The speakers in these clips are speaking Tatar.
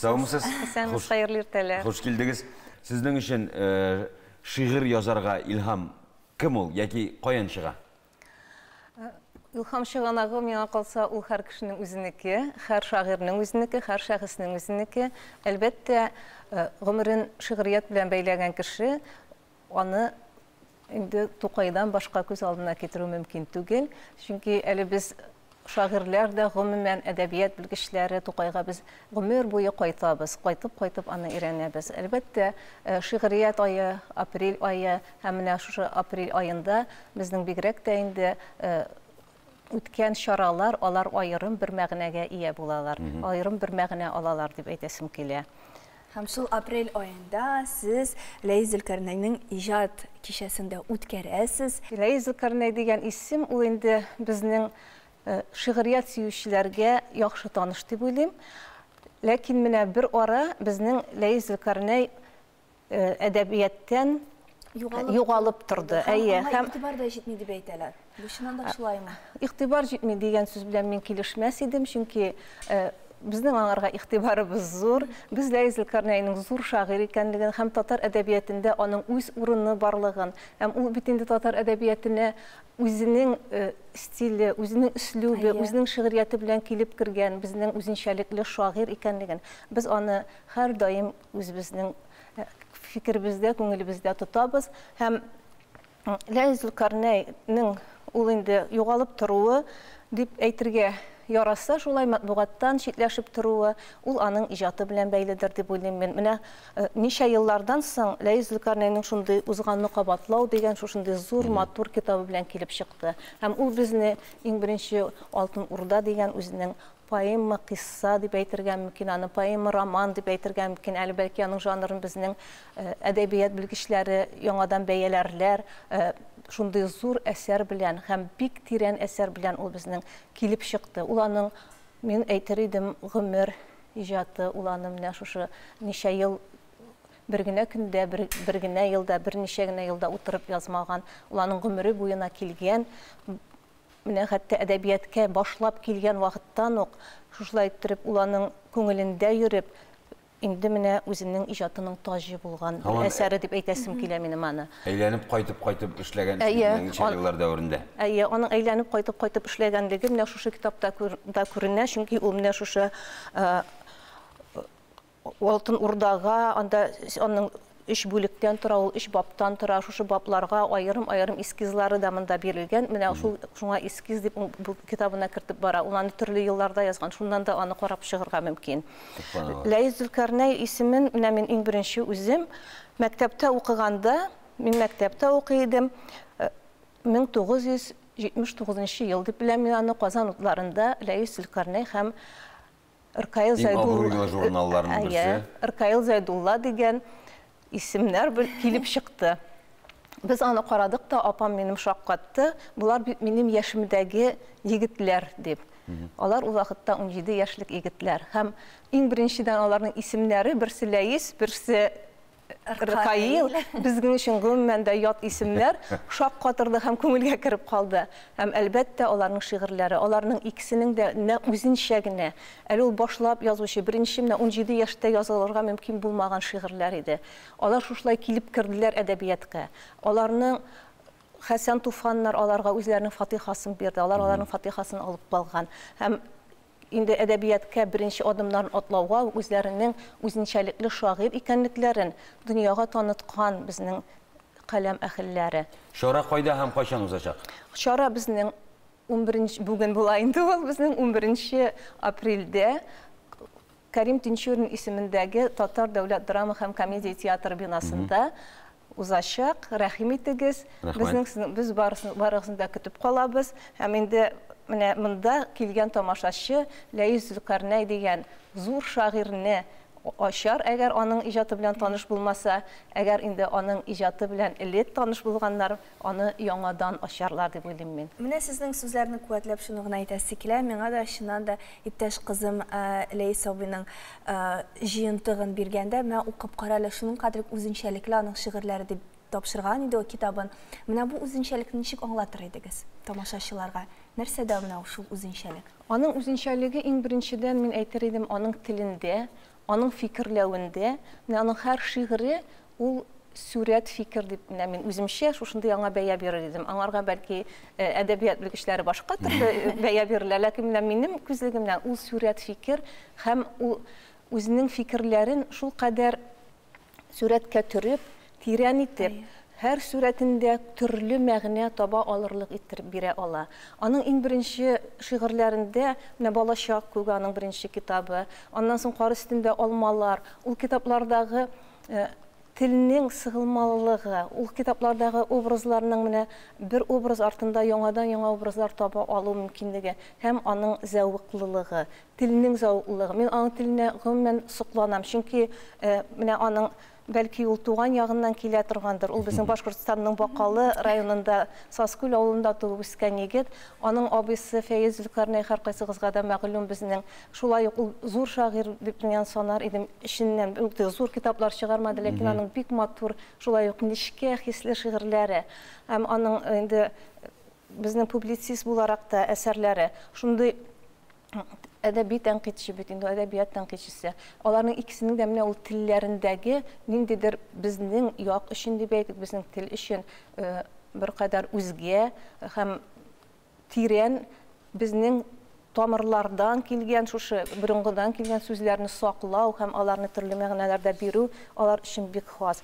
Sağmısыз? Sağmısız, hayırlı irteler. Hoş geldiniz. Sizden için şiir yazarga ilham kim ol, yaki koyan şiğa? İlham şiğanağı mena kalsa ul her kişinin üzüneki, her şairinin üzüneki, her şahısının üzüneki. Elbette ömrün şiiriyet bilen beyleyen kişi onu indi Toqaydan başka göz aldına getirу mümkün түгел. Çünkü eli biz şairler de gümümen edebiyat bilgiçleri Toqayga biz ömür boyu qaytabız, qaytıp onu öğrenemiz. Elbette şiiriyet ayı, aprel ayı, hem şu aprel ayında bizning bigrek de indi үткен şaralar, onlar ayrım bir məğnəyə iya bulalar, ayrım bir məğnə alalar deb aytasım kile. Hem şul aprel ayında siz Leyla Zülkarneyn'in icad kişisinde ütkərəsiz. Leyla Zülkarney degan isim o indi bizning şiiriyat süyüşçilərə yaxşı tanış deb oylayım. Lakin menə bir ara bizning Leyla Zülkarney edebiyattan yoğalıp turdu. Ama itibar da jetmedi beyteler. Düşünən də şulaymı? İqtibar jetmedi degan söz bilan men kelişməs idim, çünki bizning anarga iqtibarımız zor. Biz Leyla Zülkarneyn'in zor şair ekanligini, hem Tatar edebiyatında onun öz urunu barlığın, hem o bitinde Tatar edebiyatına özünün stili, özünün üslubu, özünün şiiriyeti bilen kelip kirgen, bizning özünçəlikli şair ekanligini, biz onu her daim özümüzün fikrimizde, көңелебездә tutabız. Hem Leyla Zülkarneyn'in ул инде югалып торуы дип әйтергә яраса, шулай матбугаттан читләшеп торуы, ул аның иҗаты белән бәйледер дип уйлыйм мен. Менә ничә еллардан соң Лейла Зülkarneyn'in шундый узганны кабатлау дигән шушындый зур матур китабы белән килеп чыкты. Һәм ул безне иң беренче Алтын Урда дигән үзенең поэма, кисса дип әйтергә мөмкин, аны поэма, роман дип әйтергә мөмкин. Әле бәлки аның жанрын безнең әдәбият белгечләре яңадан бәяләрләр. Шундый зур әсәр белән һәм бик тирән әсәр белән ул безнең килеп чыкты. Ул аның, мин әйтер идем, гомер иҗаты, ул аның менә шушы ничә ел бер генә көндә, бер генә елда, берничә генә елда утырып язмаган, ул аның гомере буена килгән. Менә хәтта әдәбиятка башлап килгән вакыттан ук шулай иттереп ул аның күңелендә йөреп, инде менә үзенең иҗатының таҗы булган әсәре дип әйтәсем килә минем аны. Әйләнеп кайтып эшләгән еллар дәврендә. Аның әйләнеп кайтып эшләгәнлеге менә шушы китапта да күренә, чөнки ул менә шушы Алтын Урдага, анда аның 3 бүлектән тора, ул 3 баптан тора, шушы бапларга айрым эскизлары да монда бирелгән. Менә шуңа эскиз дип бу китабына кертеп бара. Ул аны төрле елларда язган, шуннан да аны карап чыгарга мөмкин. Лейла Зülkarney исемен менә мин иң беренче үзем мәктәптә укыганда, мин мәктәптә укыйдым. 1979 ел дип беләм мин аны Казан утларында Лейла Zülkarney һәм Ркаил Зайдулла дигән исемнәр килеп чыкты. Без аны карадык та, апам минем шаккатты. Булар минем яшимдәге егетләр дип. Алар ул вакытта 17 яшьлек егетләр. Һәм иң беренчедән аларның исемнәре берсе Ләис, берсе Ркаил. Безнең өчен гомумән дә ят исемнәр шаккатырды һәм күңелгә кирип калды. Һәм әлбәттә аларның шигырьләре, аларның икесенең дә үзенчә генә. Әле ул башлап язучы беренче 17 яшьтә язылырга мөмкин булмаган шигырьләр иде. Алар шушлай килеп кирделәр әдәбиятка. Аларның Хәсән Туфаннар аларга үзләренең фатихасын бирде. Аларның фатихасын алып калган. Һәм инде әдәбиятка беренче адымнарын атлауга үзләренең үзенчәлекле шагыйрь икәнлекләрен дөньяга таныткан безнең каләм әһелләре. Шара кайда һәм кайчан узачак? Шара безнең 11 бүген була инде ул безнең 11 апрельдә Карим Тинчурин исемендәге Татар дәүләт драма һәм комедия театры бинасында узачак. Рәхим итегез. Без барысын да көтеп калабыз. Һәм инде менә монда килгән тамашачы Лейла Zülkarney дигән зур шагыйрьне ачар, әгәр аның иҗаты белән таныш булмаса, әгәр инде аның иҗаты белән элек таныш булганнар, аны яңадан ачарлар дип уйлыйм мин. Менә сезнең сүзләрне куәтләп шуны гына әйтәсе килә. Миңа да чыннан да иптәш кызым Лейса абыйның җыентыгын биргәндә, мен укып карале, шуның кадәр үзенчәлекле аның шигырьләре дип тапшырган иде о китабын. Менә бу үзенчәлекне ничек аңлатыр идегез тамашачыларга? Нәрсәдә менә шул үзенчәлек? Аның үзенчәлеге иң беренчедән мин әйтер идем, аның телендә, аның фикерләвендә, менә аның һәр шигыре ул сүрәт фикер дип мин үземчә шушында яңа бәя бирер идем. Аңарга бәлки әдәбият белгечләре башка төрле бәя бирерләр, ләкин минем күзлегемнән ул сүрәт фикер һәм ул үзенең фикерләрен шул кадәр сүрәткә төреп, тирән итеп, һәр сүрәтендә төрле мәгънә таба алырлык иттереп бирә ала. Аның иң беренче шигырьләрендә менә Балачак күге аның беренче китабы, аннан соң Кар өстендә алмалар, ул китаплардагы телнең сыгылмалылыгы, ул китаплардагы образларның менә бер образ артында яңадан яңа образлар таба алу мөмкинлеге һәм аның зәвыклылыгы, телнең зәвыклылыгы. Мин аның теленә гомумән сокланам, чөнки менә аның бәлки ул туган ягыннан килә торгандыр. Ул безнең Башкортстанның Бакалы районында Саскүл авылында туып үскән егет. Аның абыйсы Фәйез Зөлкарнәй һәркайсыгызга да мәгълүм безнең. Шулай ук ул зур шагыйрь дип санар идем. Ишеннән зур китаплар чыгармады, ләкин аның бик матур, шулай ук нечкә хисле шигырьләре һәм аның инде безнең публицист буларак та әсәрләре. Шундый әдәби тәнкыйтьче бит инде, әдәбият тәнкыйтьчесе. Аларның икесенең дә менә ул телләрендәге ниндидер безнең як өчен дип әйтик, безнең тел өчен бер кадәр үзгә һәм тирән безнең тамырлардан килгән, шушы борынгыдан килгән сүзләрне саклау һәм аларны төрле мәгънәләрдә бирү алар өчен бик хас.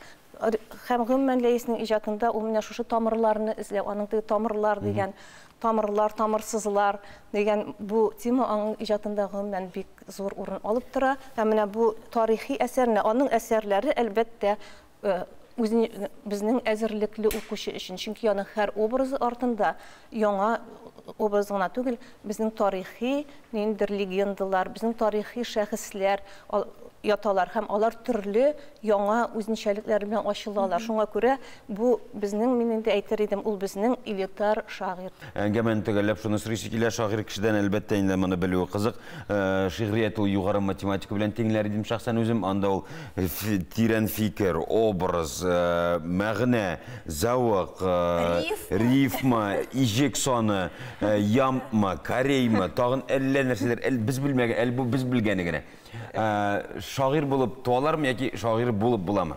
Һәм гомумән Ләйеснең иҗатында ул менә шушы тамырларны эзләү, аның тамырлар дигән тамырлар, тамырсызлар дигән бу тема аның иҗатында гомумән бик зур урын алып тора. Һәм менә бу тарихи әсәрне, аның әсәрләре әлбәттә безнең әзерлекле укучы өчен, чөнки аның һәр образы артында яңа образ гына түгел, безнең тарихи ниндидер легендалар, безнең тарихи шәхесләр яталар һәм алар төрле яңа үзенчәлекләр белән ачылалар. Шуңа күрә бу безнең, мин инде әйтер идем, ул безнең элитар шагыйрь. Әңгәмәне төгәлләп шуны сорыйсы килә, шагыйрь кешедән әлбәттә инде моны белүе кызык. Шигърият ул югары математика белән тиңләр идем шәхсән үзем, анда ул тирән фикер, образ, мәгънә, зәвык, рифма, иҗек саны, ямма, корейма, тагын әллә нәрсәләр, без белмәгән, бу без белгәне генә. Шагыйрь булып туалармы яки шагыйрь булып буламы?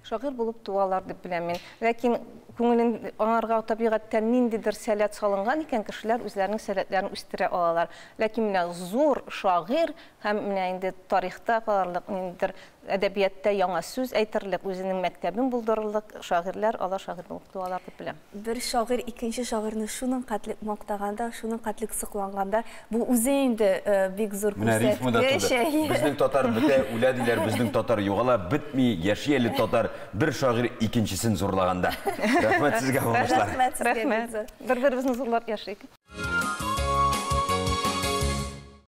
Шагыйрь булып туалар дип беләм мин. Ләкин күңелен аңарга табигатьтән ниндидер сәләт салынган икән, кешеләр үзләренең сәләтләрен үстерә алалар. Ләкин менә зур шагыйрь һәм менә инде тарихта каларлык, ниндидер әдәбиятта яңа сүз әйтерлек, үзенең мәктәбен булдырырлык шагыйрьләр алар шагыйрь булып туалар дип беләм. Бер шагыйрь икенче шагыйрьне шуның катлык мактаганда, шуның катлык сыкланганда, бу үзе инде бик зур күрсәткеч. Безнең татар бетә, үлә диләр, безнең татар югала, бетми, яши әле татар, бер шагыйрь икенчесен зурлаганда. Рәхмәт сезгә, башлар. Рәхмәт. Бер-беребезне зурлап яшик.